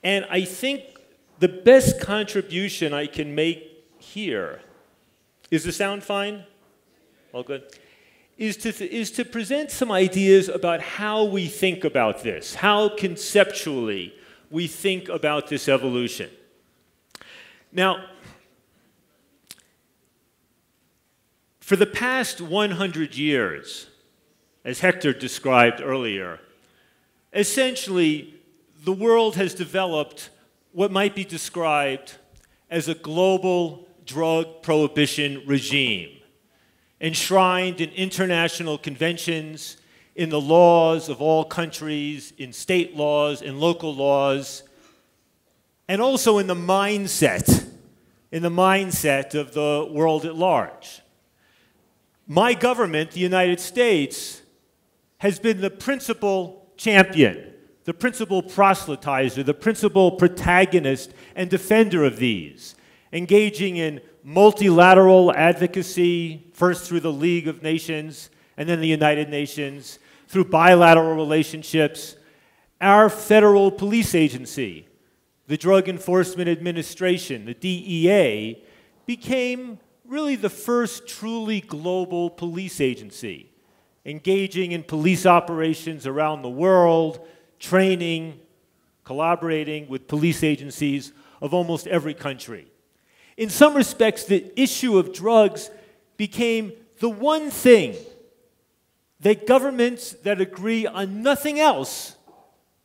And I think the best contribution I can make here, is the sound fine? All good? Is to present some ideas about how we think about this, how conceptually we think about this evolution. Now, for the past 100 years, as Hector described earlier, essentially the world has developed what might be described as a global drug prohibition regime, enshrined in international conventions, in the laws of all countries, in state laws, in local laws, and also in the mindset of the world at large. My government, the United States, has been the principal champion, the principal proselytizer, the principal protagonist and defender of these, engaging in multilateral advocacy, first through the League of Nations and then the United Nations, through bilateral relationships. Our federal police agency, the Drug Enforcement Administration, the DEA, became really the first truly global police agency, engaging in police operations around the world, training, collaborating with police agencies of almost every country. In some respects, the issue of drugs became the one thing that governments that agree on nothing else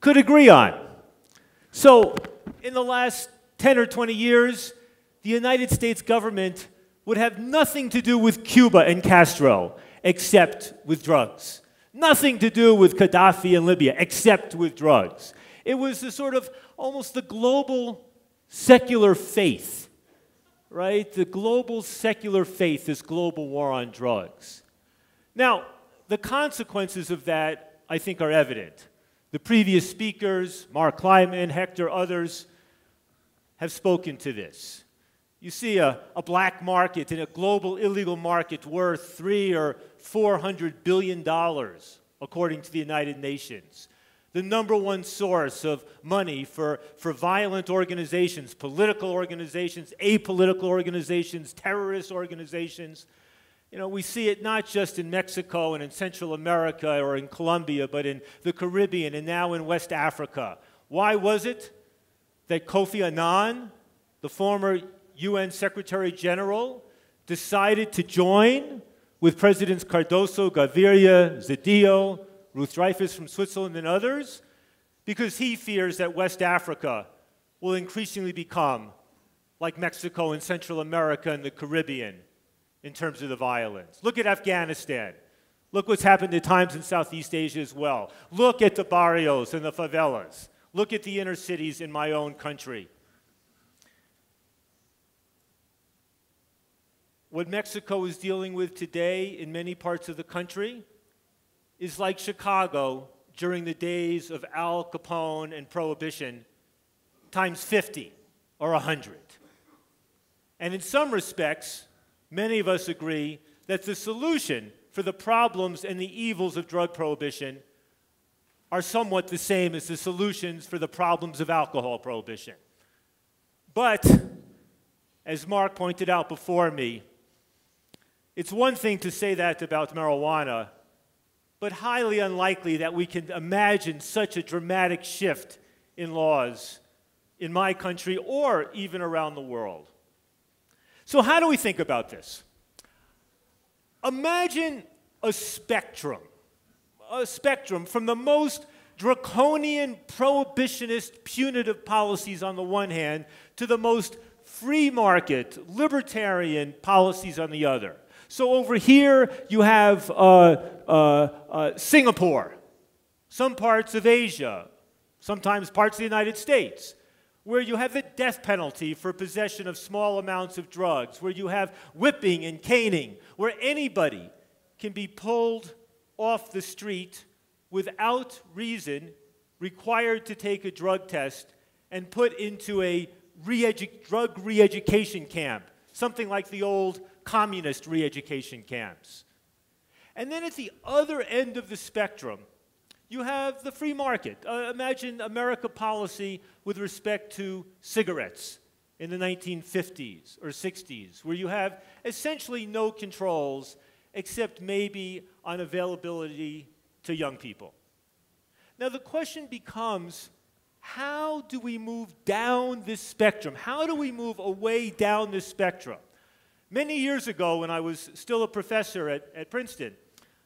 could agree on. So, in the last 10 or 20 years, the United States government would have nothing to do with Cuba and Castro except with drugs. Nothing to do with Gaddafi and Libya except with drugs. It was the sort of almost the global secular faith, right? The global secular faith, this global war on drugs. Now, the consequences of that, I think, are evident. The previous speakers, Mark Kleiman, Hector, others, have spoken to this. You see a black market in a global illegal market worth $300 or $400 billion, according to the United Nations. The #1 source of money for violent organizations, political organizations, apolitical organizations, terrorist organizations. You know, we see it not just in Mexico and in Central America or in Colombia, but in the Caribbean and now in West Africa. Why was it that Kofi Annan, the former UN Secretary General, decided to join with Presidents Cardoso, Gaviria, Zedillo, Ruth Dreyfus from Switzerland, and others? Because he fears that West Africa will increasingly become like Mexico and Central America and the Caribbean in terms of the violence. Look at Afghanistan. Look what's happened at times in Southeast Asia as well. Look at the barrios and the favelas. Look at the inner cities in my own country. What Mexico is dealing with today in many parts of the country is like Chicago during the days of Al Capone and Prohibition, times 50 or 100. And in some respects, many of us agree that the solution for the problems and the evils of drug prohibition are somewhat the same as the solutions for the problems of alcohol prohibition. But, as Mark pointed out before me, it's one thing to say that about marijuana, but highly unlikely that we can imagine such a dramatic shift in laws in my country or even around the world. So how do we think about this? Imagine a spectrum from the most draconian, prohibitionist, punitive policies on the one hand to the most free market, libertarian policies on the other. So over here you have Singapore, some parts of Asia, sometimes parts of the United States, where you have the death penalty for possession of small amounts of drugs, where you have whipping and caning, where anybody can be pulled off the street without reason, required to take a drug test, and put into a drug re-education camp, something like the old communist re-education camps. And then at the other end of the spectrum, You have the free market. Imagine America policy with respect to cigarettes in the 1950s or 60s, where you have essentially no controls except maybe on availability to young people. Now the question becomes, how do we move down this spectrum? How do we move away down this spectrum? Many years ago, when I was still a professor at Princeton,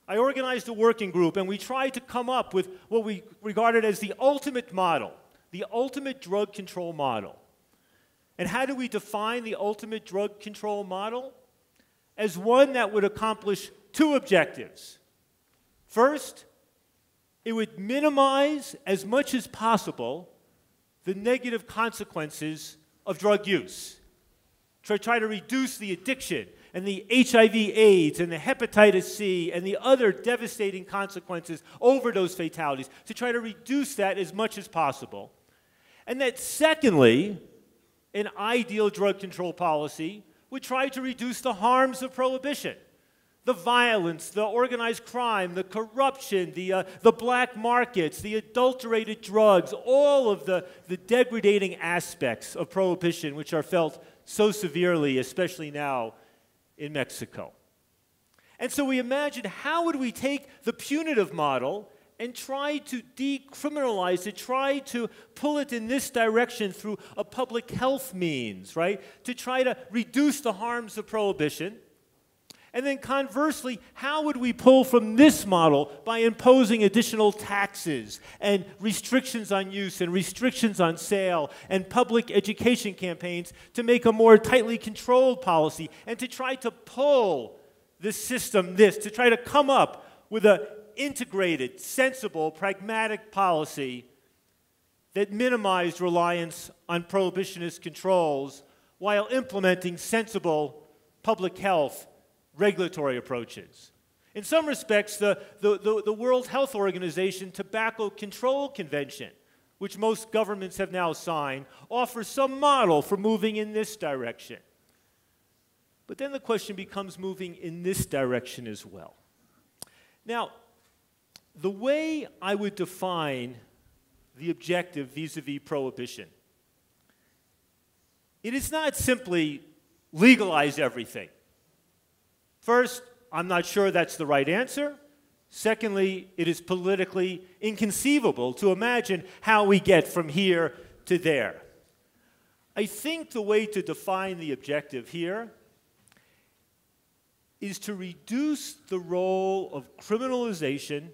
I organized a working group, and we tried to come up with what we regarded as the ultimate model, the ultimate drug control model. And how do we define the ultimate drug control model? As one that would accomplish two objectives. First, it would minimize as much as possible the negative consequences of drug use. Try to reduce the addiction and the HIV/AIDS and the hepatitis C and the other devastating consequences, overdose fatalities, to try to reduce that as much as possible. And that secondly, an ideal drug control policy would try to reduce the harms of prohibition. The violence, the organized crime, the corruption, the black markets, the adulterated drugs, all of the degrading aspects of prohibition which are felt so severely, especially now in Mexico. And so we imagined, how would we take the punitive model and try to decriminalize it, try to pull it in this direction through a public health means, right? To try to reduce the harms of prohibition. And then conversely, how would we pull from this model by imposing additional taxes and restrictions on use and restrictions on sale and public education campaigns to make a more tightly controlled policy and to try to pull this system, to try to come up with an integrated, sensible, pragmatic policy that minimized reliance on prohibitionist controls while implementing sensible public health regulatory approaches. In some respects, the World Health Organization Tobacco Control Convention, which most governments have now signed, offers some model for moving in this direction. But then the question becomes moving in this direction as well. Now, the way I would define the objective vis-a-vis prohibition, it is not simply legalize everything. First, I'm not sure that's the right answer. Secondly, it is politically inconceivable to imagine how we get from here to there. I think the way to define the objective here is to reduce the role of criminalization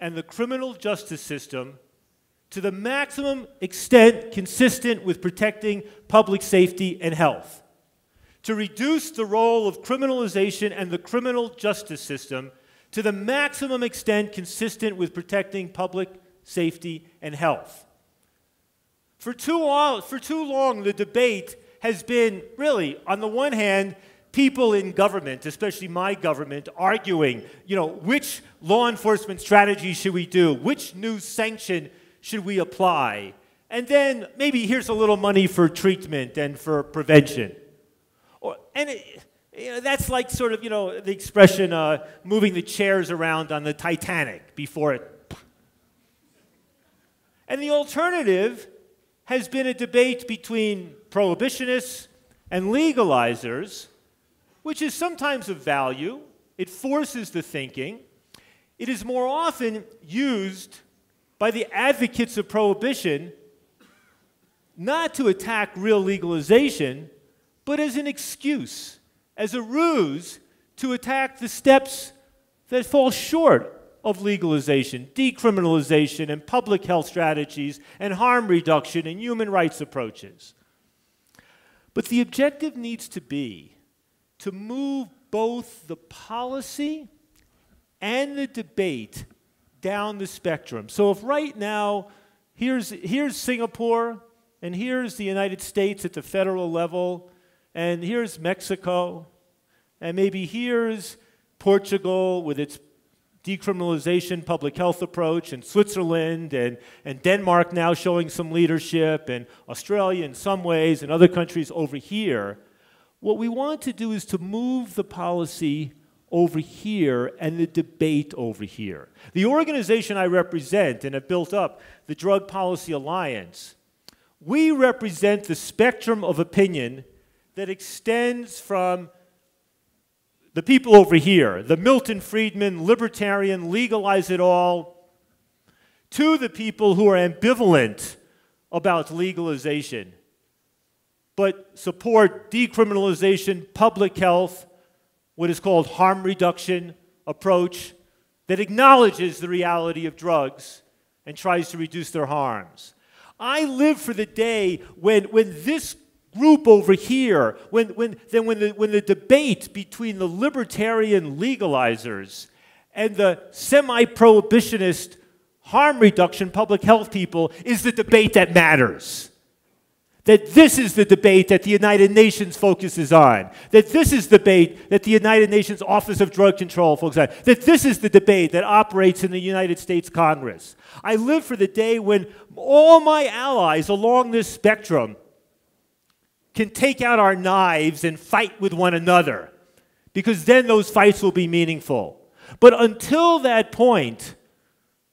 and the criminal justice system to the maximum extent consistent with protecting public safety and health. To reduce the role of criminalization and the criminal justice system to the maximum extent consistent with protecting public safety and health. For too long, the debate has been really, on the one hand, people in government, especially my government, arguing, which law enforcement strategy should we do? Which new sanction should we apply? And then maybe here's a little money for treatment and for prevention. That's like sort of, the expression, moving the chairs around on the Titanic before it. And the alternative has been a debate between prohibitionists and legalizers, which is sometimes of value. It forces the thinking. It is more often used by the advocates of prohibition not to attack real legalization, but as an excuse, as a ruse to attack the steps that fall short of legalization, decriminalization, and public health strategies, and harm reduction, and human rights approaches. But the objective needs to be to move both the policy and the debate down the spectrum. So if right now, here's Singapore, and here's the United States at the federal level, and here's Mexico, and maybe here's Portugal with its decriminalization public health approach, and Switzerland, and Denmark now showing some leadership, and Australia in some ways, and other countries over here. What we want to do is to move the policy over here and the debate over here. The organization I represent and have built up, the Drug Policy Alliance, we represent the spectrum of opinion that extends from the people over here, the Milton Friedman, libertarian, legalize it all, to the people who are ambivalent about legalization, but support decriminalization, public health, what is called harm reduction approach that acknowledges the reality of drugs and tries to reduce their harms. I live for the day when this group over here, when the debate between the libertarian legalizers and the semi-prohibitionist harm reduction public health people is the debate that matters. That this is the debate that the United Nations focuses on. That this is the debate that the United Nations Office of Drug Control focuses on. That this is the debate that operates in the United States Congress. I live for the day when all my allies along this spectrum can take out our knives and fight with one another, because then those fights will be meaningful. But until that point,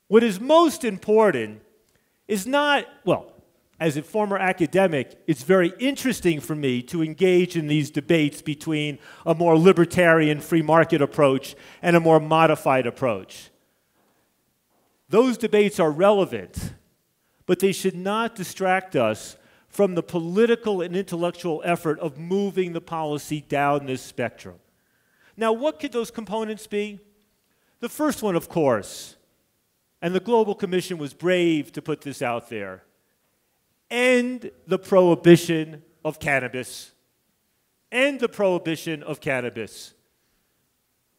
what is most important is not, well, as a former academic, it's very interesting for me to engage in these debates between a more libertarian free market approach and a more modified approach. Those debates are relevant, but they should not distract us from the political and intellectual effort of moving the policy down this spectrum. Now, what could those components be? The first one, of course, and the Global Commission was brave to put this out there, end the prohibition of cannabis. End the prohibition of cannabis.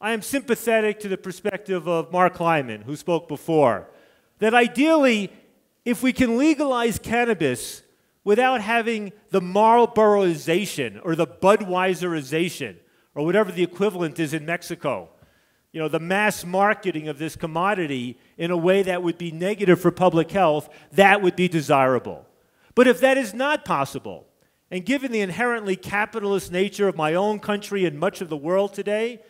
I am sympathetic to the perspective of Mark Lyman, who spoke before, that ideally, if we can legalize cannabis without having the Marlboroization or the Budweiserization or whatever the equivalent is in Mexico, you know, the mass marketing of this commodity in a way that would be negative for public health, that would be desirable. But if that is not possible, and given the inherently capitalist nature of my own country and much of the world today,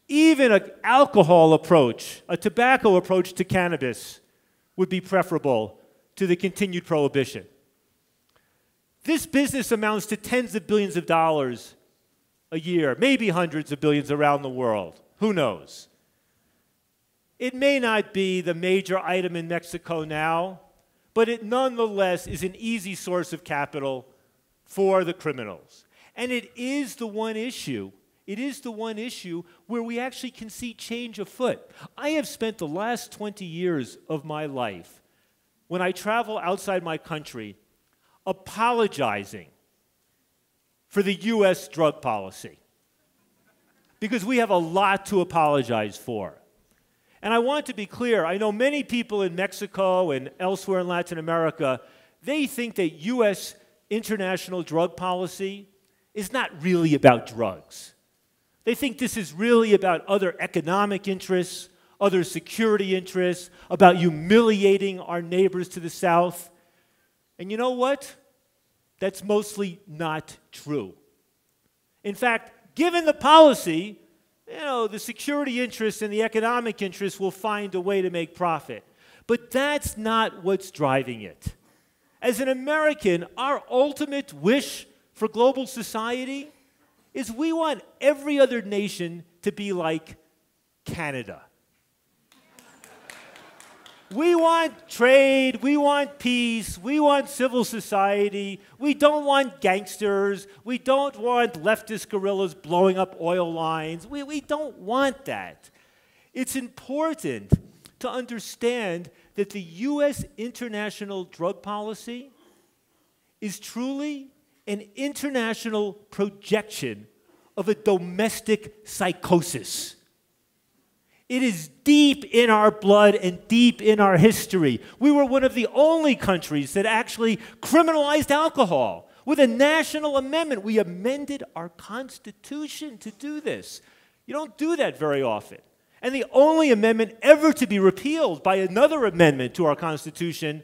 even an alcohol approach, a tobacco approach to cannabis would be preferable to the continued prohibition. This business amounts to tens of billions of dollars a year, maybe hundreds of billions around the world. Who knows? It may not be the major item in Mexico now, but it nonetheless is an easy source of capital for the criminals. And it is the one issue where we actually can see change afoot. I have spent the last 20 years of my life, when I travel outside my country, apologizing for the U.S. drug policy, because we have a lot to apologize for. And I want to be clear, I know many people in Mexico and elsewhere in Latin America, they think that U.S. international drug policy is not really about drugs. They think this is really about other economic interests, other security interests, about humiliating our neighbors to the south. And you know what? That's mostly not true. In fact, given the policy, you know, the security interests and the economic interests will find a way to make profit. But that's not what's driving it. As an American, our ultimate wish for global society is we want every other nation to be like Canada. We want trade, we want peace, we want civil society, we don't want gangsters, we don't want leftist guerrillas blowing up oil lines, we don't want that. It's important to understand that the U.S. international drug policy is truly an international projection of a domestic psychosis. It is deep in our blood and deep in our history. We were one of the only countries that actually criminalized alcohol. With a national amendment, we amended our Constitution to do this. You don't do that very often. And the only amendment ever to be repealed by another amendment to our Constitution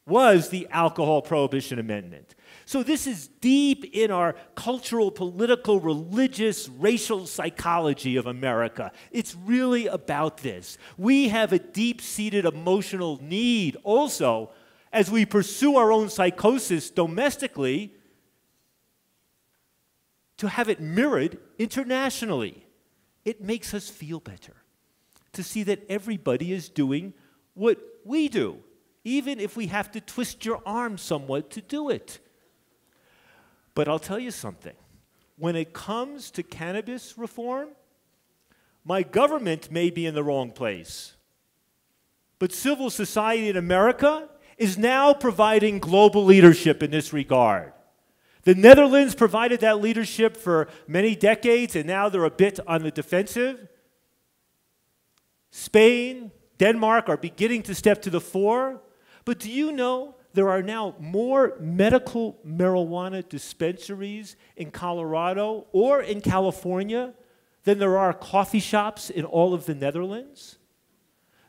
was the Alcohol Prohibition Amendment. So this is deep in our cultural, political, religious, racial psychology of America. It's really about this. We have a deep-seated emotional need also, as we pursue our own psychosis domestically, to have it mirrored internationally. It makes us feel better to see that everybody is doing what we do, even if we have to twist your arm somewhat to do it. But I'll tell you something. When it comes to cannabis reform, my government may be in the wrong place, but civil society in America is now providing global leadership in this regard. The Netherlands provided that leadership for many decades, and now they're a bit on the defensive. Spain, Denmark are beginning to step to the fore. But do you know there are now more medical marijuana dispensaries in Colorado or in California than there are coffee shops in all of the Netherlands?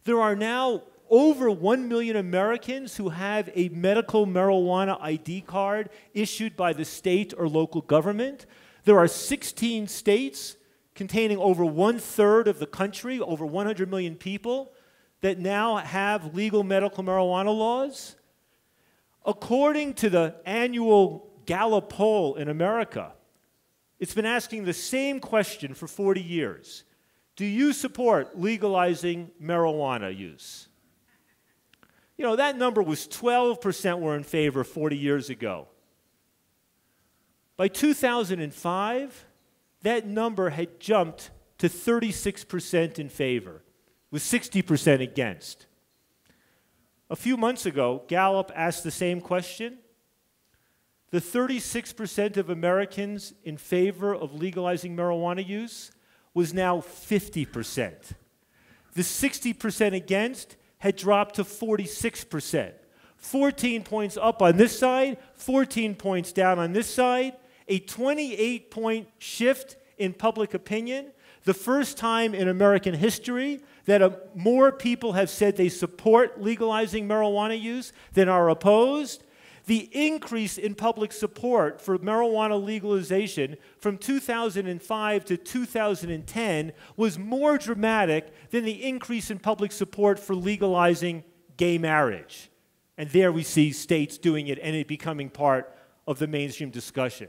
There are now over 1 million Americans who have a medical marijuana ID card issued by the state or local government. There are 16 states containing over 1/3 of the country, over 100 million people, that now have legal medical marijuana laws. According to the annual Gallup poll in America, it's been asking the same question for 40 years. Do you support legalizing marijuana use? You know, that number was 12% were in favor 40 years ago. By 2005, that number had jumped to 36% in favor, with 60% against. A few months ago, Gallup asked the same question. The 36% of Americans in favor of legalizing marijuana use was now 50%. The 60% against had dropped to 46%. 14 points up on this side, 14 points down on this side, a 28-point shift in public opinion, the first time in American history that more people have said they support legalizing marijuana use than are opposed. The increase in public support for marijuana legalization from 2005 to 2010 was more dramatic than the increase in public support for legalizing gay marriage. And there we see states doing it and it becoming part of the mainstream discussion.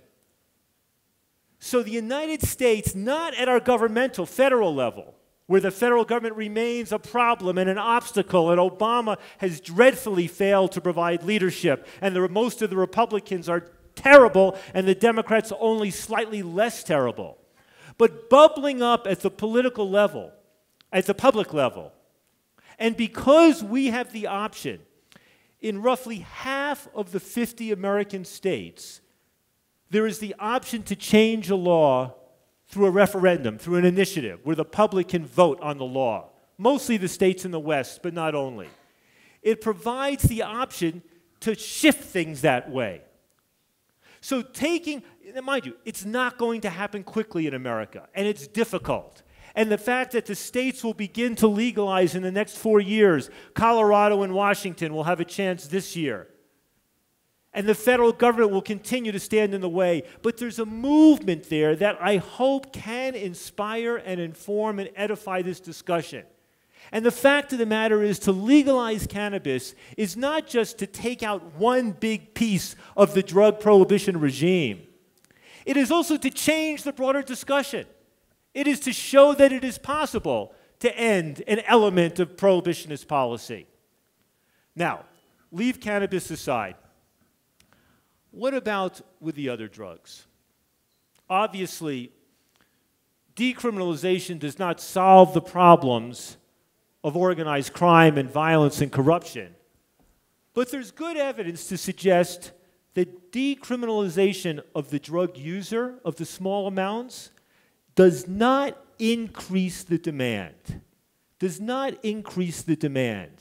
So the United States, not at our governmental, federal level, where the federal government remains a problem and an obstacle, and Obama has dreadfully failed to provide leadership, and most of the Republicans are terrible, and the Democrats only slightly less terrible. But bubbling up at the political level, at the public level, and because we have the option in roughly half of the 50 American states, there is the option to change a law through a referendum, through an initiative, where the public can vote on the law. Mostly the states in the West, but not only. It provides the option to shift things that way. So mind you, it's not going to happen quickly in America, and it's difficult. And the fact that the states will begin to legalize in the next 4 years, Colorado and Washington will have a chance this year. And the federal government will continue to stand in the way. But there's a movement there that I hope can inspire and inform and edify this discussion. And the fact of the matter is, to legalize cannabis is not just to take out one big piece of the drug prohibition regime. It is also to change the broader discussion. It is to show that it is possible to end an element of prohibitionist policy. Now, leave cannabis aside. What about with the other drugs? Obviously, decriminalization does not solve the problems of organized crime and violence and corruption. But there's good evidence to suggest that decriminalization of the drug user, of the small amounts, does not increase the demand. Does not increase the demand.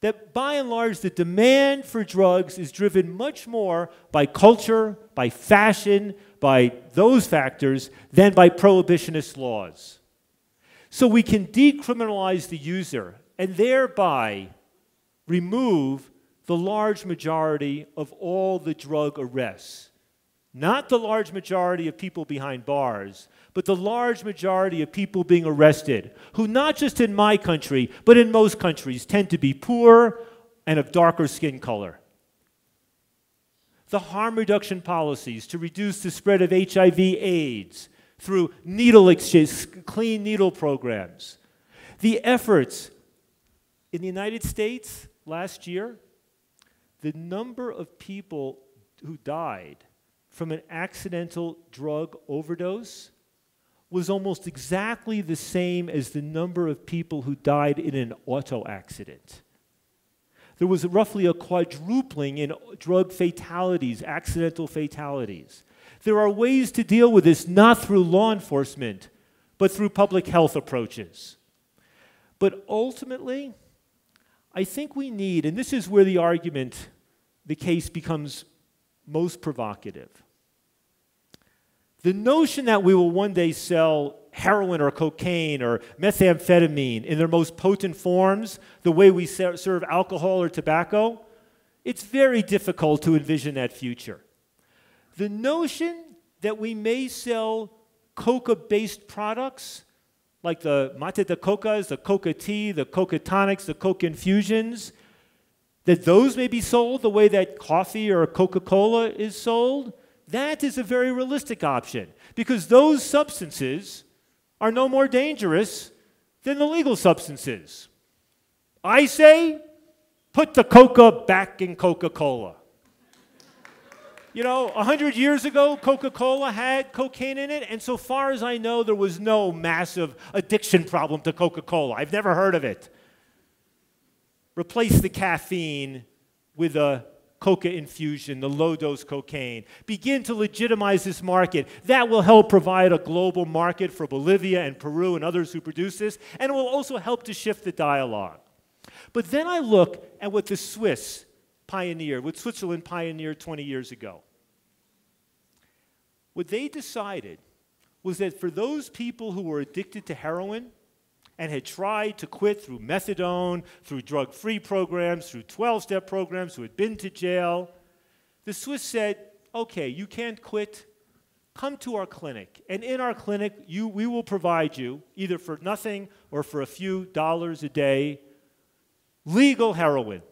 That by and large, the demand for drugs is driven much more by culture, by fashion, by those factors, than by prohibitionist laws. So we can decriminalize the user and thereby remove the large majority of all the drug arrests. Not the large majority of people behind bars, but the large majority of people being arrested, who not just in my country, but in most countries, tend to be poor and of darker skin color. The harm reduction policies to reduce the spread of HIV/AIDS through needle exchange, clean needle programs. The efforts in the United States last year, the number of people who died from an accidental drug overdose was almost exactly the same as the number of people who died in an auto accident. There was roughly a quadrupling in drug fatalities, accidental fatalities. There are ways to deal with this, not through law enforcement, but through public health approaches. But ultimately, I think we need, and this is where the argument, the case becomes most provocative. The notion that we will one day sell heroin or cocaine or methamphetamine in their most potent forms, the way we serve alcohol or tobacco, it's very difficult to envision that future. The notion that we may sell coca-based products, like the mate de cocas, the coca tea, the coca tonics, the coca infusions, that those may be sold the way that coffee or Coca-Cola is sold, that is a very realistic option, because those substances are no more dangerous than the legal substances. I say, put the coca back in Coca-Cola. You know, 100 years ago, Coca-Cola had cocaine in it, and so far as I know, there was no massive addiction problem to Coca-Cola. I've never heard of it. Replace the caffeine with a coca infusion, the low-dose cocaine. Begin to legitimize this market. That will help provide a global market for Bolivia and Peru and others who produce this, and it will also help to shift the dialogue. But then I look at what the Swiss pioneered, what Switzerland pioneered 20 years ago. What they decided was that for those people who were addicted to heroin and had tried to quit through methadone, through drug-free programs, through 12-step programs, who had been to jail, the Swiss said, okay, you can't quit, come to our clinic. And in our clinic, we will provide you, either for nothing or for a few dollars a day, legal heroin.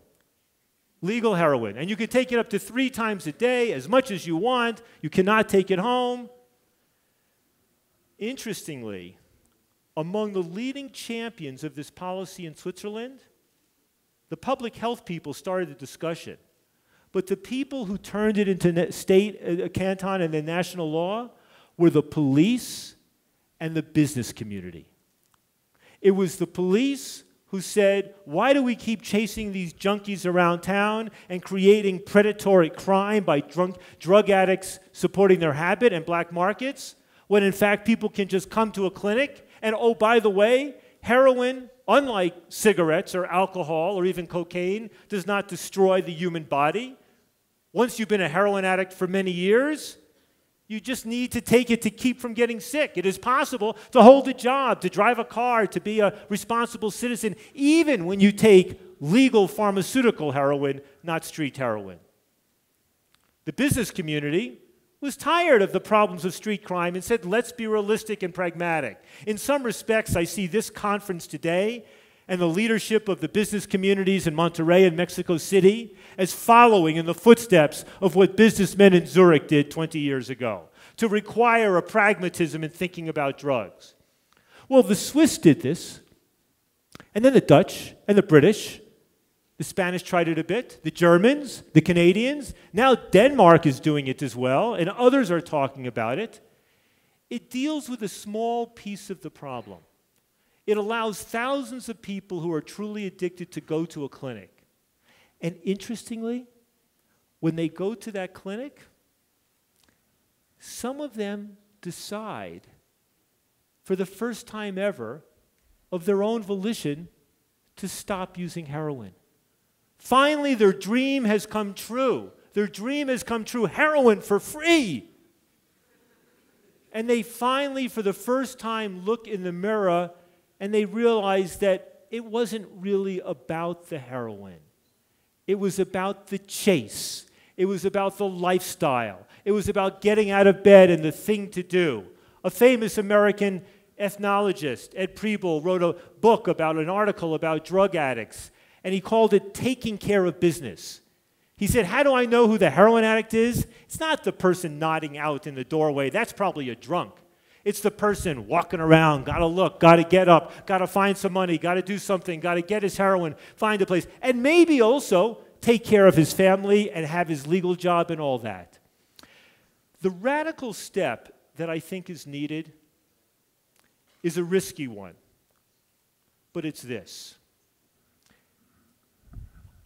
Legal heroin. And you can take it up to 3 times a day, as much as you want. You cannot take it home. Interestingly, among the leading champions of this policy in Switzerland, the public health people started the discussion. But the people who turned it into state, canton, and then national law were the police and the business community. It was the police who said, why do we keep chasing these junkies around town and creating predatory crime by drug addicts supporting their habit and black markets, when in fact people can just come to a clinic and, oh, by the way, heroin, unlike cigarettes or alcohol or even cocaine, does not destroy the human body. Once you've been a heroin addict for many years, you just need to take it to keep from getting sick. It is possible to hold a job, to drive a car, to be a responsible citizen, even when you take legal pharmaceutical heroin, not street heroin. The business community was tired of the problems of street crime and said, let's be realistic and pragmatic. In some respects, I see this conference today and the leadership of the business communities in Monterrey and Mexico City as following in the footsteps of what businessmen in Zurich did 20 years ago, to require a pragmatism in thinking about drugs. Well, the Swiss did this, and then the Dutch and the British. The Spanish tried it a bit, the Germans, the Canadians. Now Denmark is doing it as well, and others are talking about it. It deals with a small piece of the problem. It allows thousands of people who are truly addicted to go to a clinic. And interestingly, when they go to that clinic, some of them decide, for the first time ever, of their own volition, to stop using heroin. Finally, their dream has come true. Their dream has come true, heroin for free. And they finally, for the first time, look in the mirror and they realize that it wasn't really about the heroin. It was about the chase. It was about the lifestyle. It was about getting out of bed and the thing to do. A famous American ethnologist, Ed Preble, wrote a book about an article about drug addicts, and he called it Taking Care of Business. He said, how do I know who the heroin addict is? It's not the person nodding out in the doorway. That's probably a drunk. It's the person walking around, got to look, got to get up, got to find some money, got to do something, got to get his heroin, find a place, and maybe also take care of his family and have his legal job and all that. The radical step that I think is needed is a risky one, but it's this.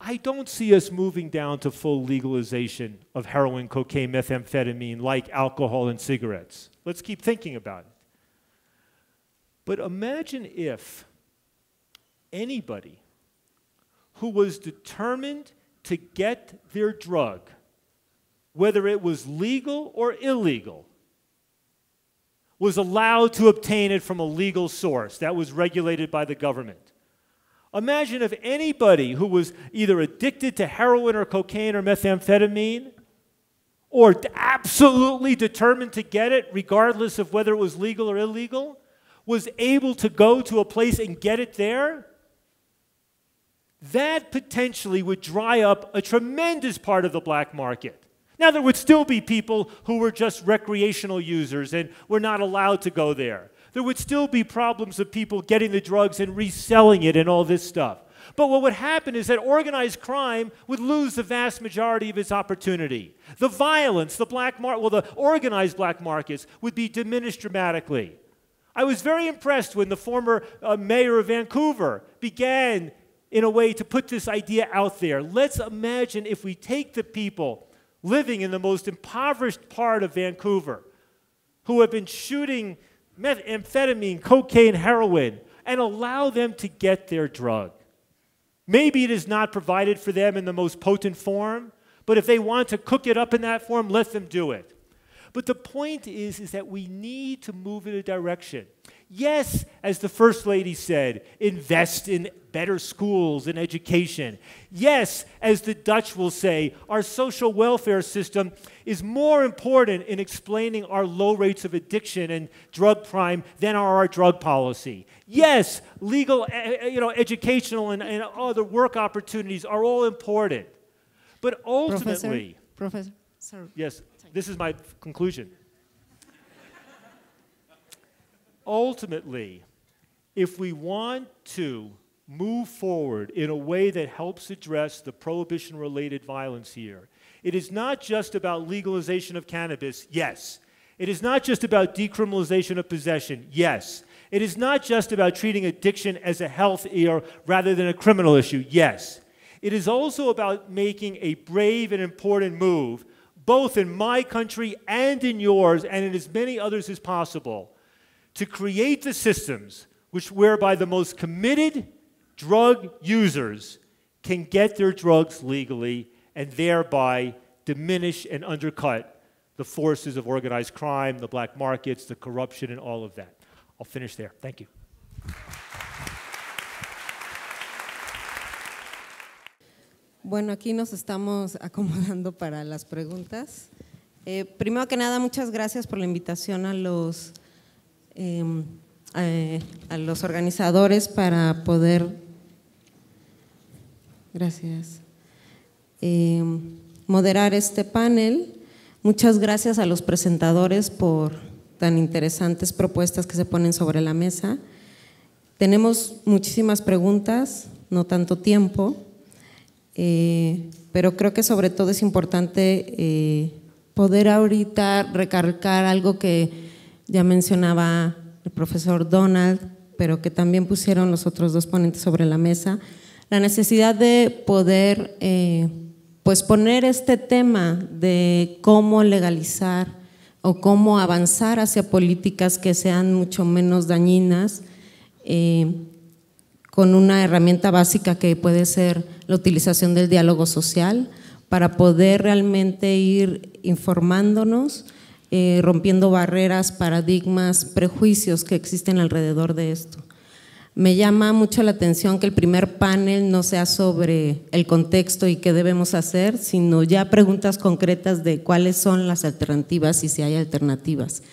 I don't see us moving down to full legalization of heroin, cocaine, methamphetamine, like alcohol and cigarettes. Let's keep thinking about it. But imagine if anybody who was determined to get their drug, whether it was legal or illegal, was allowed to obtain it from a legal source that was regulated by the government. Imagine if anybody who was either addicted to heroin or cocaine or methamphetamine, or absolutely determined to get it, regardless of whether it was legal or illegal, was able to go to a place and get it there. That potentially would dry up a tremendous part of the black market. Now, there would still be people who were just recreational users and were not allowed to go there. There would still be problems of people getting the drugs and reselling it and all this stuff. But what would happen is that organized crime would lose the vast majority of its opportunity. The violence, the organized black markets would be diminished dramatically. I was very impressed when the former mayor of Vancouver began, in a way, to put this idea out there. Let's imagine if we take the people living in the most impoverished part of Vancouver who have been shooting methamphetamine, cocaine, heroin, and allow them to get their drug. Maybe it is not provided for them in the most potent form, but if they want to cook it up in that form, let them do it. But the point is that we need to move in a direction. Yes, as the First Lady said, invest in better schools and education. Yes, as the Dutch will say, our social welfare system is more important in explaining our low rates of addiction and drug crime than our drug policy. Yes, legal, educational and other work opportunities are all important. But ultimately, Professor, sorry. Yes, this is my conclusion. Ultimately, if we want to move forward in a way that helps address the prohibition-related violence here, it is not just about legalization of cannabis, yes. It is not just about decriminalization of possession, yes. It is not just about treating addiction as a health issue rather than a criminal issue, yes. It is also about making a brave and important move, both in my country and in yours and in as many others as possible, to create the systems whereby the most committed drug users can get their drugs legally and thereby diminish and undercut the forces of organized crime, the black markets, the corruption, and all of that. I'll finish there. Thank you. Bueno, aquí nos estamos acomodando para las preguntas. Primero que nada, muchas gracias por la invitación a los organizadores para poder, gracias, moderar este panel. Muchas gracias a los presentadores por tan interesantes propuestas que se ponen sobre la mesa. Tenemos muchísimas preguntas, no tanto tiempo, pero creo que sobre todo es importante poder ahorita recalcar algo que ya mencionaba el profesor Donald, pero que también pusieron los otros dos ponentes sobre la mesa, la necesidad de poder pues poner este tema de cómo legalizar o cómo avanzar hacia políticas que sean mucho menos dañinas, con una herramienta básica que puede ser la utilización del diálogo social para poder realmente ir informándonos, rompiendo barreras, paradigmas, prejuicios que existen alrededor de esto. Me llama mucho la atención que el primer panel no sea sobre el contexto y qué debemos hacer, sino ya preguntas concretas de cuáles son las alternativas y si hay alternativas.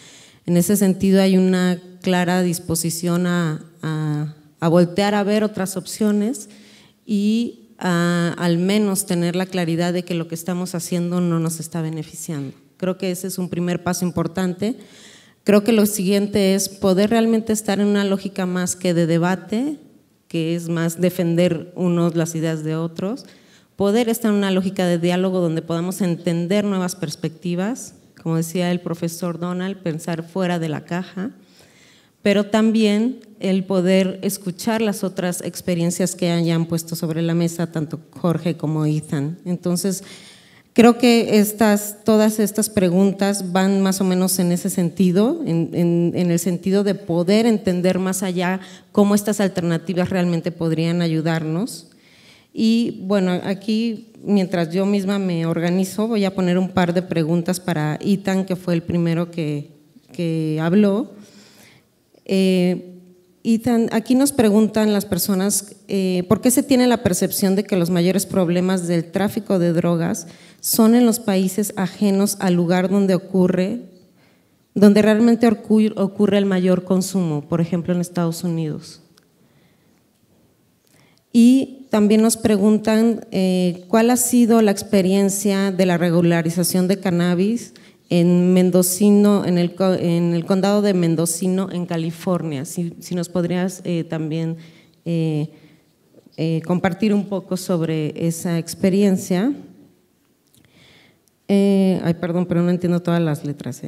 En ese sentido hay una clara disposición a voltear a ver otras opciones y al menos tener la claridad de que lo que estamos haciendo no nos está beneficiando. Creo que ese es un primer paso importante. Creo que lo siguiente es poder realmente estar en una lógica más que de debate, que es más defender unos las ideas de otros, poder estar en una lógica de diálogo donde podamos entender nuevas perspectivas, como decía el profesor Donald, pensar fuera de la caja, pero también el poder escuchar las otras experiencias que hayan puesto sobre la mesa, tanto Jorge como Ethan. Entonces, creo que todas estas preguntas van más o menos en ese sentido, en el sentido de poder entender más allá cómo estas alternativas realmente podrían ayudarnos. Y bueno, aquí, mientras yo misma me organizo, voy a poner un par de preguntas para Ethan, que fue el primero que habló. Ethan, aquí nos preguntan las personas ¿por qué se tiene la percepción de que los mayores problemas del tráfico de drogas son en los países ajenos al lugar donde realmente ocurre el mayor consumo, por ejemplo en Estados Unidos? Y también nos preguntan ¿cuál ha sido la experiencia de la regularización de cannabis en Mendocino, en el condado de Mendocino, en California? Si nos podrías también compartir un poco sobre esa experiencia. Ay, perdón, pero no entiendo todas las letras.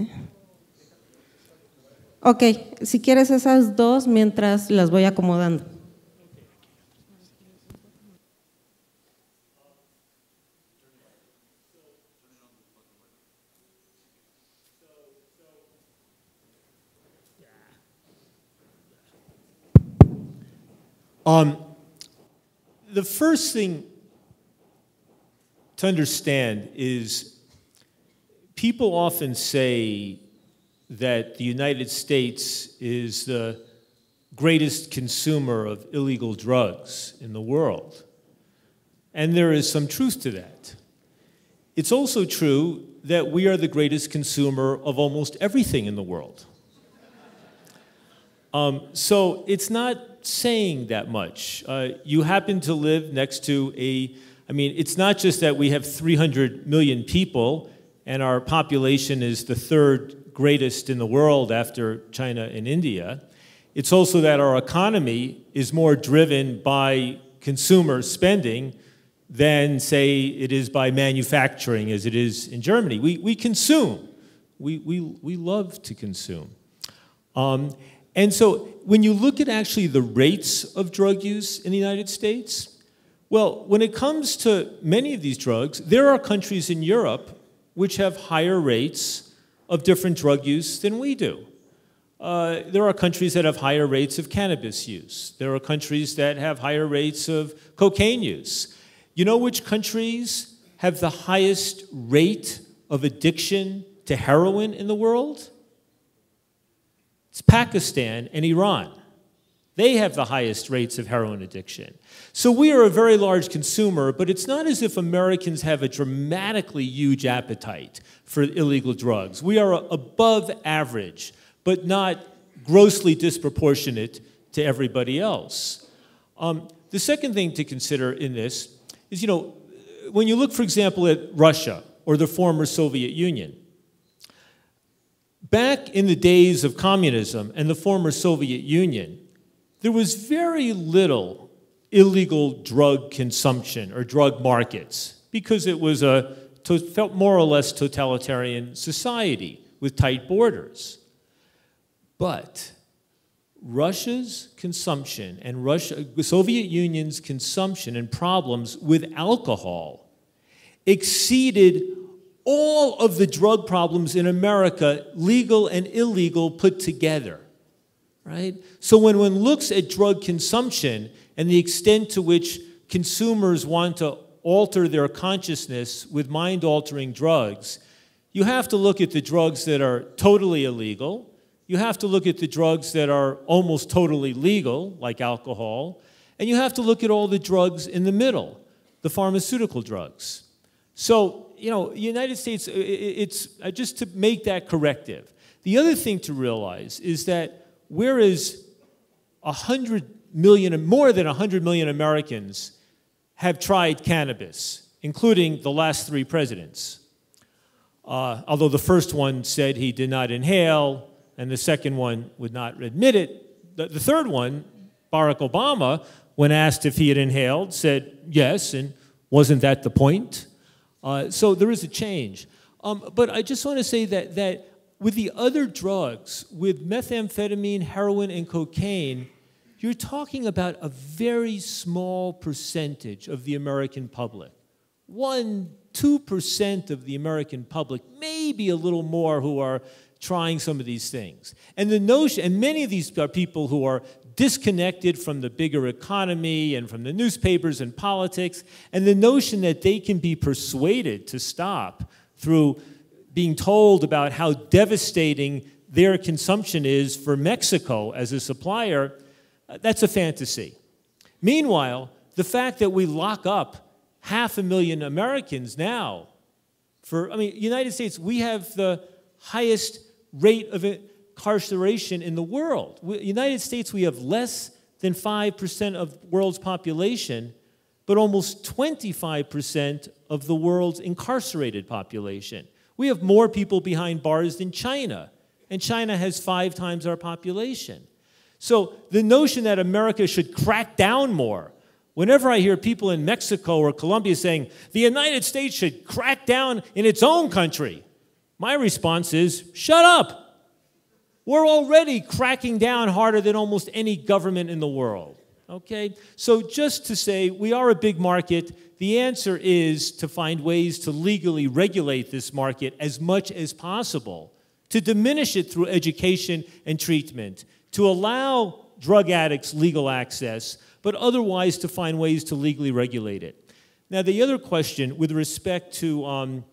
Ok, si quieres esas dos mientras las voy acomodando. The first thing to understand is people often say that the United States is the greatest consumer of illegal drugs in the world. And there is some truth to that. It's also true that we are the greatest consumer of almost everything in the world. So it's not saying that much. You happen to live next to it's not just that we have 300 million people and our population is the third greatest in the world after China and India. It's also that our economy is more driven by consumer spending than, say, it is by manufacturing as it is in Germany. We consume. We love to consume. And so when you look at actually the rates of drug use in the United States, well, when it comes to many of these drugs, there are countries in Europe which have higher rates of different drug use than we do. There are countries that have higher rates of cannabis use. There are countries that have higher rates of cocaine use. You know which countries have the highest rate of addiction to heroin in the world? It's Pakistan and Iran. They have the highest rates of heroin addiction. So we are a very large consumer, but it's not as if Americans have a dramatically huge appetite for illegal drugs. We are above average, but not grossly disproportionate to everybody else. The second thing to consider in this is, when you look, for example, at Russia or the former Soviet Union, back in the days of communism and the former Soviet Union, there was very little illegal drug consumption or drug markets because it was felt more or less totalitarian society with tight borders. But Russia's consumption and the Soviet Union's consumption and problems with alcohol exceeded all of the drug problems in America, legal and illegal, put together, right? So when one looks at drug consumption and the extent to which consumers want to alter their consciousness with mind-altering drugs, you have to look at the drugs that are totally illegal, You have to look at the drugs that are almost totally legal, like alcohol, and you have to look at all the drugs in the middle, the pharmaceutical drugs. So, you know, United States, it's just to make that corrective. The other thing to realize is that whereas 100 million, more than 100 million Americans have tried cannabis, including the last 3 presidents, although the first one said he did not inhale, and the second one would not admit it. The third one, Barack Obama, when asked if he had inhaled, said yes, and wasn't that the point? So there is a change. But I just want to say that with the other drugs, with methamphetamine, heroin, and cocaine, you're talking about a very small percentage of the American public. 1-2% of the American public, maybe a little more, who are trying some of these things. And the notion, and many of these are people who are disconnected from the bigger economy and from the newspapers and politics, and the notion that they can be persuaded to stop through being told about how devastating their consumption is for Mexico as a supplier, that's a fantasy. Meanwhile, the fact that we lock up 500,000 Americans now for, United States, we have the highest rate of incarceration in the world. United States, we have less than 5% of the world's population, but almost 25% of the world's incarcerated population. We have more people behind bars than China, and China has 5 times our population. So the notion that America should crack down more, whenever I hear people in Mexico or Colombia saying, the United States should crack down in its own country, my response is, shut up. We're already cracking down harder than almost any government in the world, okay? So just to say, we are a big market. The answer is to find ways to legally regulate this market as much as possible, to diminish it through education and treatment, to allow drug addicts legal access, but otherwise to find ways to legally regulate it. Now, the other question with respect to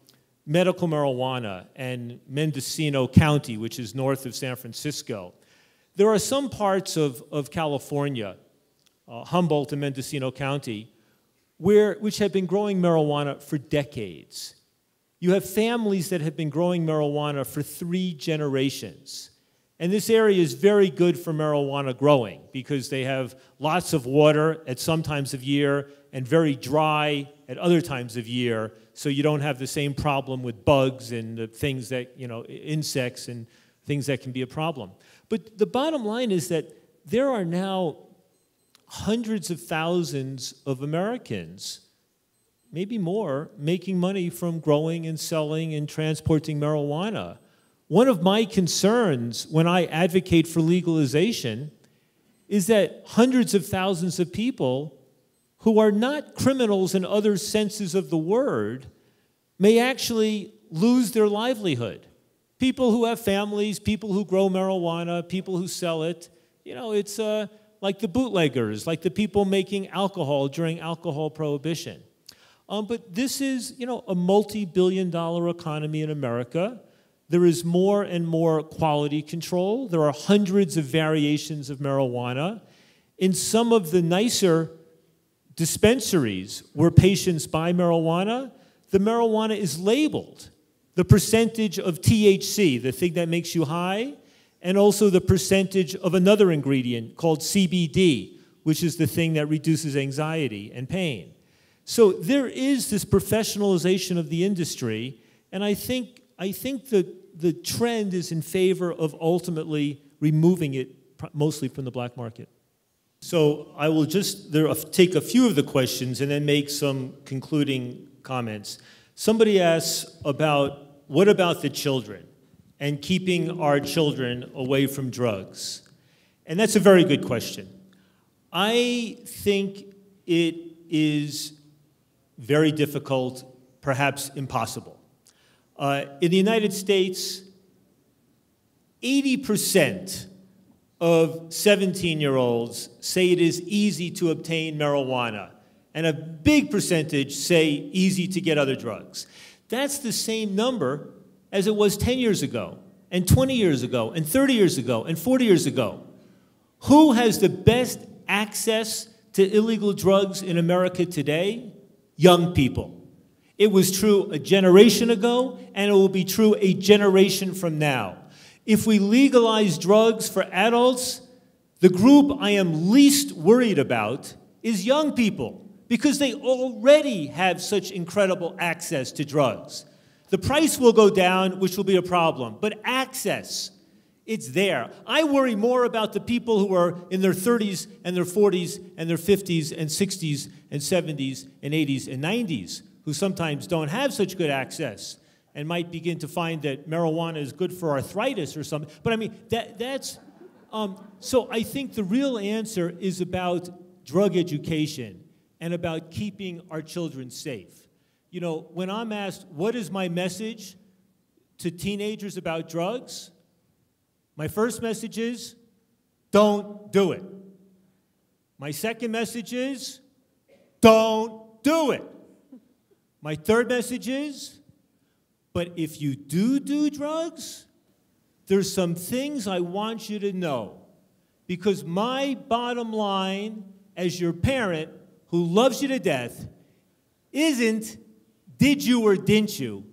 medical marijuana and Mendocino County, which is north of San Francisco, there are some parts of California, Humboldt and Mendocino County, which have been growing marijuana for decades. You have families that have been growing marijuana for 3 generations. And this area is very good for marijuana growing because they have lots of water at some times of year and very dry at other times of year, so you don't have the same problem with bugs and the things that, insects and things that can be a problem. But the bottom line is that there are now hundreds of thousands of Americans, maybe more, making money from growing and selling and transporting marijuana. One of my concerns when I advocate for legalization is that hundreds of thousands of people who are not criminals in other senses of the word may actually lose their livelihood. People who have families, people who grow marijuana, people who sell it, it's like the bootleggers, like the people making alcohol during alcohol prohibition. But this is, a multi-billion-dollar economy in America. There is more and more quality control. There are hundreds of variations of marijuana. In some of the nicer dispensaries where patients buy marijuana, the marijuana is labeled. The percentage of THC, the thing that makes you high, and also the percentage of another ingredient called CBD, which is the thing that reduces anxiety and pain. So there is this professionalization of the industry, and I think that the trend is in favor of ultimately removing it mostly from the black market. So I will just take a few of the questions and then make some concluding comments. Somebody asks what about the children and keeping our children away from drugs? And that's a very good question. I think it is very difficult, perhaps impossible. In the United States, 80% of 17-year-olds say it is easy to obtain marijuana, and a big percentage say easy to get other drugs. That's the same number as it was 10 years ago, and 20 years ago, and 30 years ago, and 40 years ago. Who has the best access to illegal drugs in America today? Young people. It was true a generation ago, and it will be true a generation from now. If we legalize drugs for adults, the group I am least worried about is young people, because they already have such incredible access to drugs. The price will go down, which will be a problem, but access, it's there. I worry more about the people who are in their 30s and their 40s and their 50s and 60s and 70s and 80s and 90s, who sometimes don't have such good access and might begin to find that marijuana is good for arthritis or something. But I mean, so I think the real answer is about drug education and about keeping our children safe. You know, when I'm asked, what is my message to teenagers about drugs? My first message is, don't do it. My second message is, don't do it. My third message is, but if you do drugs, there's some things I want you to know. Because my bottom line as your parent who loves you to death isn't, did you or didn't you?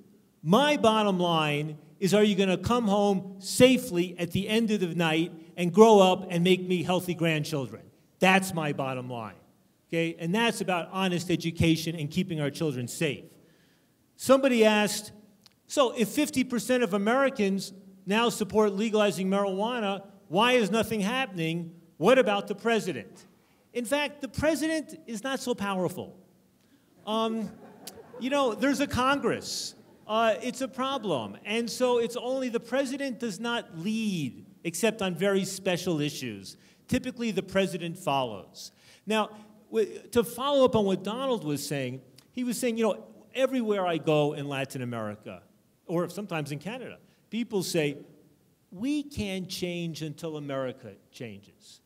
My bottom line is, are you going to come home safely at the end of the night and grow up and make me healthy grandchildren? That's my bottom line, okay? And that's about honest education and keeping our children safe. Somebody asked, so if 50% of Americans now support legalizing marijuana, why is nothing happening? What about the president? In fact, the president is not so powerful. You know, there's a Congress. It's a problem. And so it's only the president does not lead except on very special issues. Typically, the president follows. Now, to follow up on what Donald was saying, he was saying, you know, everywhere I go in Latin America, or sometimes in Canada, people say, we can't change until America changes.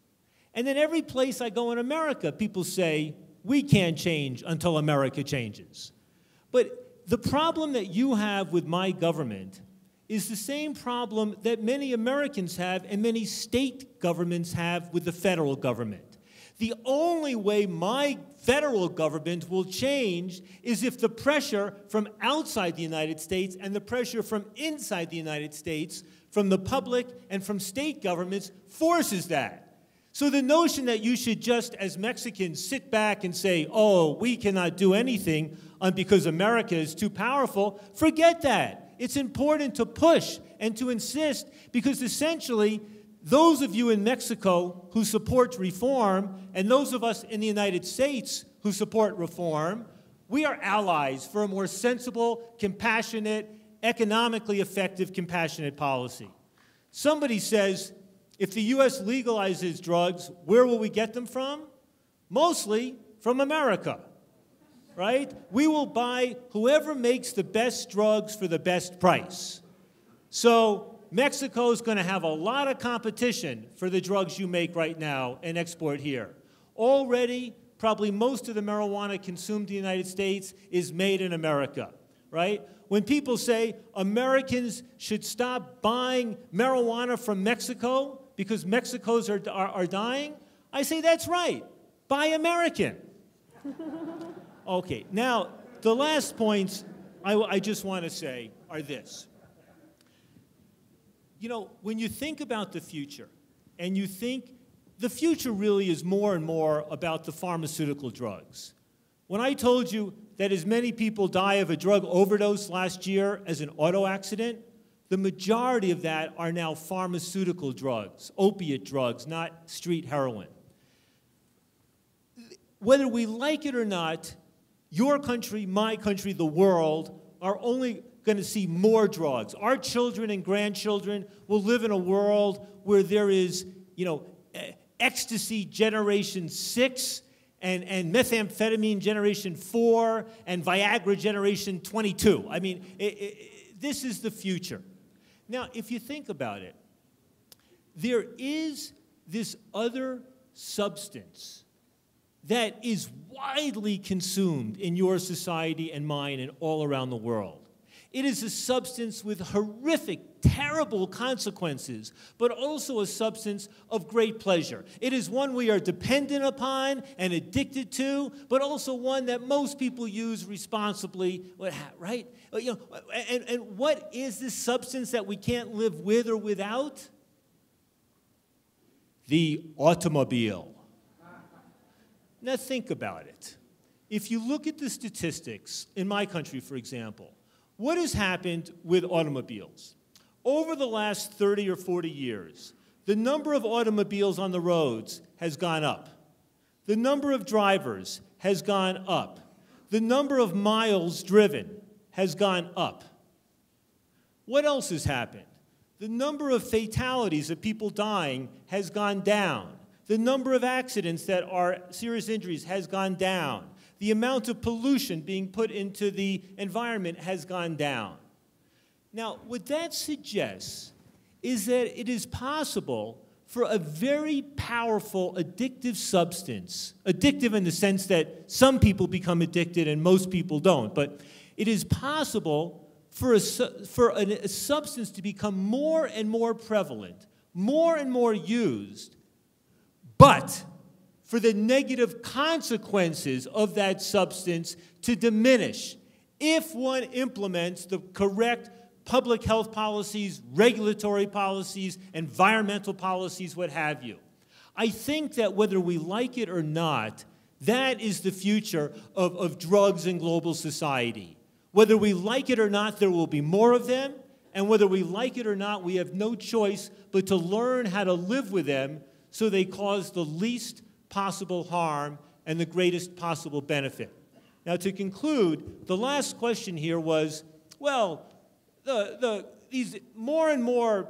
And then every place I go in America, people say, we can't change until America changes. But the problem that you have with my government is the same problem that many Americans have and many state governments have with the federal government. The only way my federal government will change is if the pressure from outside the United States and the pressure from inside the United States, from the public and from state governments, forces that. So the notion that you should just, as Mexicans, sit back and say, oh, we cannot do anything because America is too powerful, forget that. It's important to push and to insist, because essentially, those of you in Mexico who support reform and those of us in the United States who support reform, we are allies for a more sensible, compassionate, economically effective, compassionate policy. Somebody says, if the U.S. legalizes drugs, where will we get them from? Mostly from America, right? We will buy whoever makes the best drugs for the best price. So Mexico is going to have a lot of competition for the drugs you make right now and export here. Already, probably most of the marijuana consumed in the United States is made in America, right? When people say Americans should stop buying marijuana from Mexico because Mexicans are dying, I say that's right. Buy American. Okay, now, the last points I just want to say are this. You know, when you think about the future, and you think the future really is more and more about the pharmaceutical drugs. When I told you that as many people die of a drug overdose last year as an auto accident, the majority of that are now pharmaceutical drugs, opiate drugs, not street heroin. Whether we like it or not, your country, my country, the world, are only going to see more drugs. Our children and grandchildren will live in a world where there is, you know, ecstasy generation 6 and methamphetamine generation 4 and Viagra generation 22. I mean, this is the future. Now, if you think about it, there is this other substance that is widely consumed in your society and mine and all around the world. It is a substance with horrific, terrible consequences, but also a substance of great pleasure. It is one we are dependent upon and addicted to, but also one that most people use responsibly, right? You know, and what is this substance that we can't live with or without? The automobile. Now think about it. If you look at the statistics, in my country, for example, what has happened with automobiles? Over the last 30 or 40 years, the number of automobiles on the roads has gone up. The number of drivers has gone up. The number of miles driven has gone up. What else has happened? The number of fatalities of people dying has gone down. The number of accidents that are serious injuries has gone down. The amount of pollution being put into the environment has gone down. Now, what that suggests is that it is possible for a very powerful addictive substance, addictive in the sense that some people become addicted and most people don't, but it is possible for a substance to become more and more prevalent, more and more used, but for the negative consequences of that substance to diminish if one implements the correct public health policies, regulatory policies, environmental policies, what have you. I think that whether we like it or not, that is the future of drugs in global society. Whether we like it or not, there will be more of them, and whether we like it or not, we have no choice but to learn how to live with them so they cause the least possible harm and the greatest possible benefit. Now, to conclude, the last question here was, well, these more and more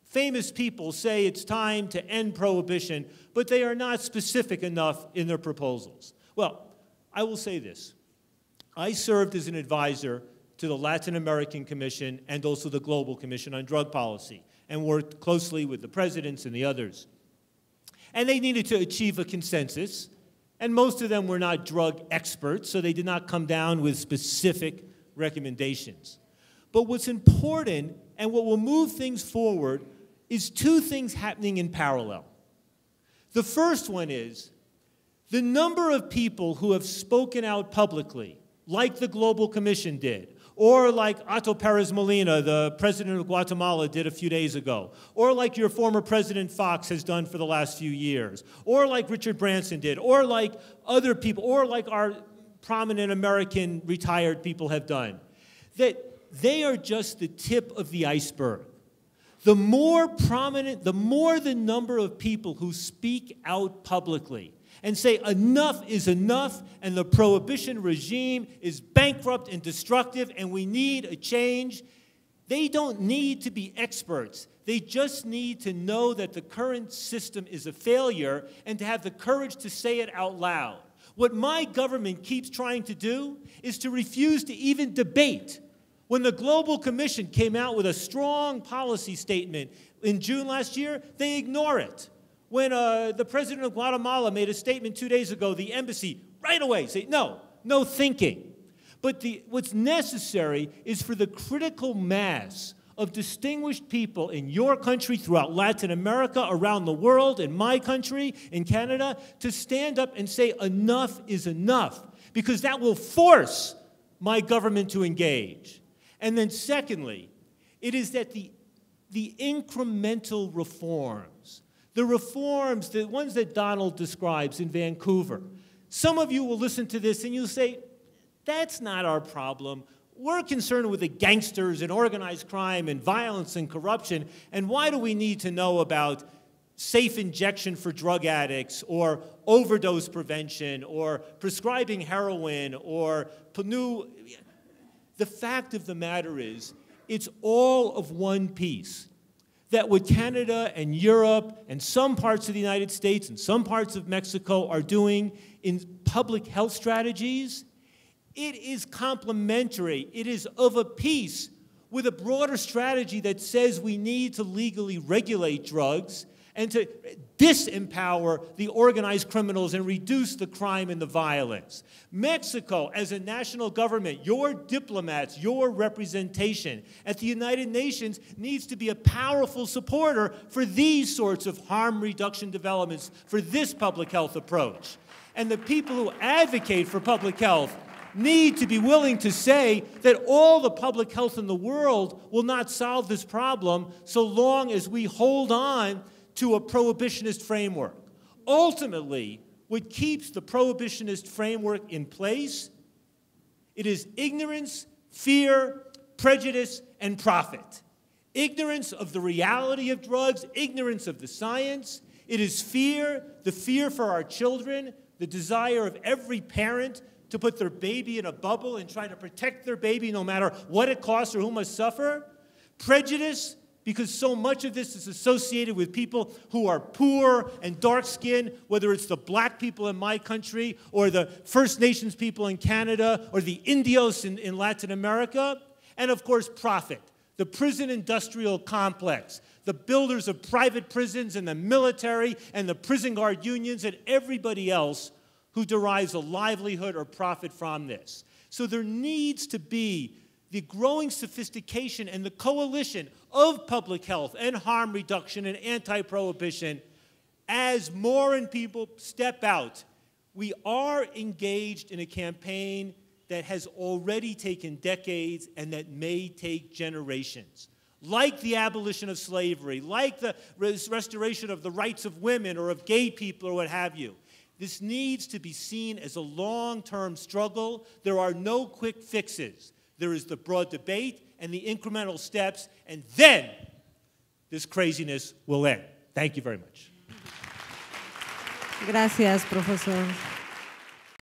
famous people say it's time to end prohibition, but they are not specific enough in their proposals. Well, I will say this. I served as an advisor to the Latin American Commission and also the Global Commission on Drug Policy and worked closely with the presidents and the others. And they needed to achieve a consensus, and most of them were not drug experts, so they did not come down with specific recommendations. But what's important and what will move things forward is two things happening in parallel. The first one is the number of people who have spoken out publicly, like the Global Commission did, or like Otto Perez Molina, the president of Guatemala, did a few days ago, or like your former President Fox has done for the last few years, or like Richard Branson did, or like other people, or like our prominent American retired people have done, that they are just the tip of the iceberg. The more prominent, the more the number of people who speak out publicly and say enough is enough and the prohibition regime is bankrupt and destructive and we need a change. They don't need to be experts. They just need to know that the current system is a failure and to have the courage to say it out loud. What my government keeps trying to do is to refuse to even debate. When the Global Commission came out with a strong policy statement in June last year, they ignore it. When the president of Guatemala made a statement 2 days ago, the embassy right away said, no thinking. But what's necessary is for the critical mass of distinguished people in your country, throughout Latin America, around the world, in my country, in Canada, to stand up and say enough is enough, because that will force my government to engage. And then secondly, it is that the incremental reforms, the ones that Donald describes in Vancouver, some of you will listen to this and you'll say, that's not our problem. We're concerned with the gangsters and organized crime and violence and corruption, and why do we need to know about safe injection for drug addicts or overdose prevention or prescribing heroin or new... The fact of the matter is, it's all of one piece. That what Canada and Europe and some parts of the United States and some parts of Mexico are doing in public health strategies, it is complementary. It is of a piece with a broader strategy that says we need to legally regulate drugs and to disempower the organized criminals and reduce the crime and the violence. Mexico, as a national government, your diplomats, your representation at the United Nations needs to be a powerful supporter for these sorts of harm reduction developments, for this public health approach. And the people who advocate for public health need to be willing to say that all the public health in the world will not solve this problem so long as we hold on to a prohibitionist framework. Ultimately, what keeps the prohibitionist framework in place, it is ignorance, fear, prejudice, and profit. Ignorance of the reality of drugs, ignorance of the science. It is fear, the fear for our children, the desire of every parent to put their baby in a bubble and try to protect their baby no matter what it costs or who must suffer. Prejudice, because so much of this is associated with people who are poor and dark-skinned, whether it's the black people in my country or the First Nations people in Canada or the Indios in Latin America. And, of course, profit, the prison industrial complex, the builders of private prisons and the military and the prison guard unions and everybody else who derives a livelihood or profit from this. So there needs to be the growing sophistication and the coalition of public health and harm reduction and anti-prohibition as more and people step out. We are engaged in a campaign that has already taken decades and that may take generations. Like the abolition of slavery, like the restoration of the rights of women or of gay people or what have you. This needs to be seen as a long-term struggle. There are no quick fixes. There is the broad debate and the incremental steps, and then this craziness will end. Thank you very much. Gracias, profesor.